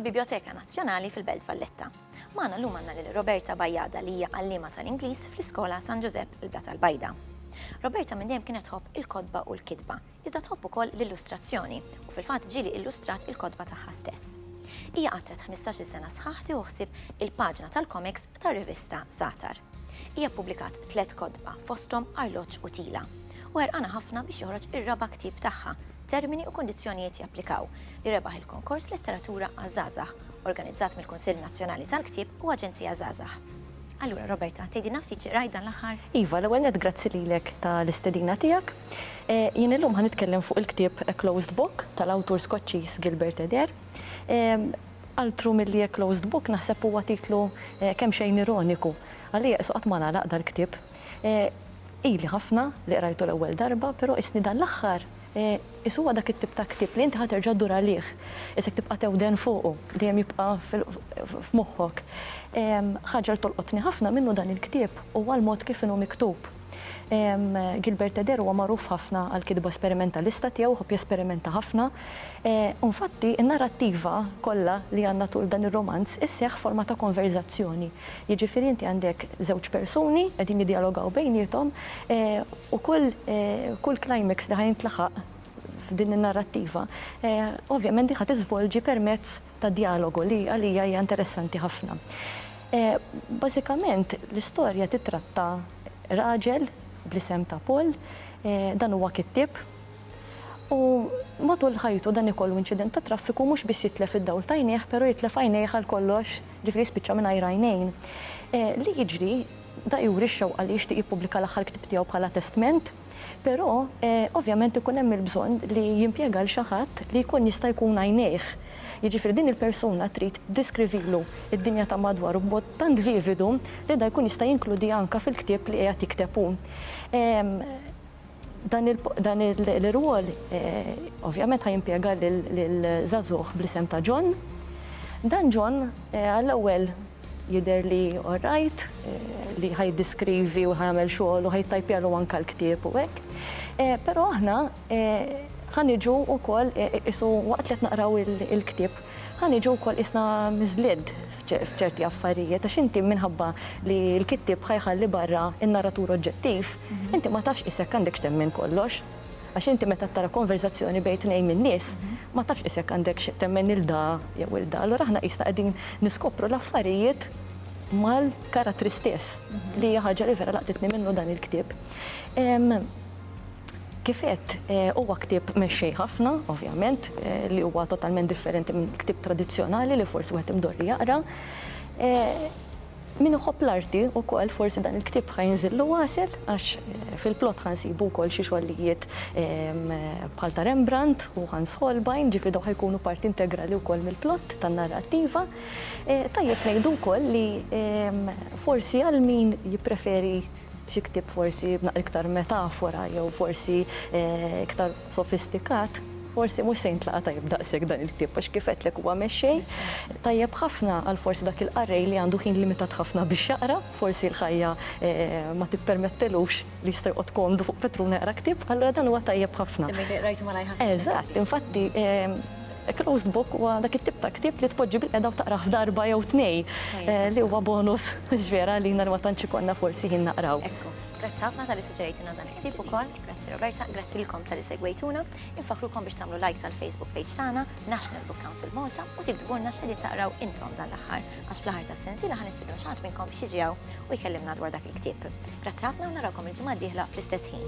fil-Biblioteka Nazzjonali fil-Belt Valletta. Magħna llum għandna lil Roberta Bajjada li hija għalliema tal-Ingliż fl-Iskola San Giuseppe il-Bla tal-Bajda. Roberta minn dejjem kienet tħobb il-kodba u l-kitba, iżda tħobb ukoll l-illustrazzjoni u fil-fatt ġieli illustrat il-kodba tagħha stess. Hija qatlet 15-il sena sħaħ tieħu ħsieb il-paġna tal-comics tar-rivista Satar. Hija ppubblikat 3 kodba fosthom Arloġġ u Tila u ħerqana ħafna biex joħroġ ir-raba' ktieb tagħha, termini u kundizzjonijiet japplikaw li rebaħ il-konkors Letteratura għaż-żgħażagħ, organizzat mill-Kunsill Nazzjonali tal-Ktieb u Aġenzija Żgħażagħ. Allura, Roberta, tgħidilna ftit xi rajt dan l-aħħar? Iva, l-ewwel nett grazzi lilek tal-istedina tiegħek. Jien illum ħanitkellem fuq il-ktieb A Closed Book tal-awtur Skoċċiż Gilbert Adair. Altru milli A Closed Book naħseb huwa titlu kemm xejn ironiku. Għalija qatt ma nagħlaq dal-ktieb. Ili ħafna li qrajtu l-ewwel darba, però isni dan l-aħħar huwa dak it-tip ta' ktieb li inti ħaterġa' ddur għalih. Isek tibqa' tewden fuqu, dejjem jibqa' f'moħħok. Ħaġa li tolqotni ħafna minnu dan il-ktieb huwa l-mod kif inhu miktub. Gilbert Adair huwa magħruf ħafna għall-kitba sperimentalista tiegħu, ħobb jesperimenta ħafna. Infatti, in-narrattiva kollha li għandna tul dan ir-romanz isseħħ forma ta' konverzazzjoni. Jiġifieri inti għandek żewġ persuni qegħdin jiddialogaw bejniethom u kull climax li ħajintlaħaq f'din in-narrattiva, ovvjament ħadd tiżvolġi permezz ta' dialogu li għalija hija interessanti ħafna. Bażikament l-istorja titratta raġel bl-isem ta' Paul, dan huwa kittieb u matul ħajtu dan ikollu inċident ta' traffiku mhux biss jitlef id-dawl ta' jnejh, però jitlef għajnejh għal kollox, ġifieri spiċċa mingħajr għajnejn. Li jiġri da juri x-xewqa li jixtieq jippubblika l-aħħar ktieb tiegħu bħala testament, però ovvjament ikun hemm il-bżonn li jimpjega l xi ħadd li jkun jista' jkun għajnejh. Jiġifieri din il-persuna trid tiddeskrivilu id-dinja ta' madwar b'mod tant vividu li da jkun jista' jinkludi anke fil-ktieb li qiegħed jikteb hu. Dan il-rwol ovvjament ħajimpjega lil żagħżugħ bl-isem ta' John. Dan John għall-ewwel jidher li alright, li ħajdiskrivi u ħajamel xogħol u ħajtajpjalu anke l-ktieb u hekk. Però aħna ħaniġu wkoll isu waqt li qed naqraw il-ktieb, ħaniġu wkoll isna miżlied f'ċerti affarijiet għax inti minħabba li l-kittieb ħajħalli barra in-narratur oġġettiv, inti ma tafx isek għandek x'temmen kollox. Għax inti meta tara konverzazzjoni bejn tnejn min-nies, ma tafx isek għandek temmen il-da jew il-da. Allura aħna qisna qegħdin niskopru l-affarijiet mal-karattri stess li hija ħaġa li vera laqtitni minnu dan il-ktieb. Kifet huwa ktieb mexxej ħafna, ovvjament, li huwa totalment differenti minn ktieb tradizzjonali li forsi wieħed imdorri jaqra. Min iħobb l-arti wkoll forsi dan il-ktieb ħajinżillu wasel għax fil-plott ħansibu wkoll xi xogħlijiet bħal ta' Rembrandt u Hans Holbein, ġifieri dawn ħajkunu parti integrali wkoll mill-plott tan-narrattiva. Tajjeb ngħidu wkoll li forsi għal min jippreferi xi ktieb forsi b'naqra iktar metafora jew forsi iktar sofistikat, forsi mhux se jintlaqa' tajjeb daqshekk dan il-ktieb għax kif qedlek huwa mexxej. Tajjeb ħafna għal forsi dak il-qarrej li għandu ħin limitat ħafna biex jaqra, forsi l-ħajja ma tippermettilux li jista' jqgħod komdu fuq Petruna jaqra ktieb, allura dan huwa tajjeb ħafna. Semmejt li rajtu malaj ħafna. Eżatt, infatti A Closed Book huwa dak it-tip ta' ktieb li tpoġġi bil-qeda u taqrah f'darba jew tnej li huwa bonus ġvera li ma tantx ikollna forsi ħin naqraw. Ekku, grazzi ħafna tal-li suġġerejtina dan il-ktieb ukoll, grazzi Roberta, grazzi lilkom tal-li segwejtuna, infakrukom biex tagħmlu like tal-Facebook page tagħna National Book Council Malta u tiktbulna x'qegħdin taqraw intom dan l-aħħar għax fl-aħħar tas-sensiela ħanissibu xi ħadd minnkom biex jiġijaw u jkellimna dwar dak il-ktieb. Grazzi ħafna u narawkom il-ġimgħa d-dieħla fl-istess ħin.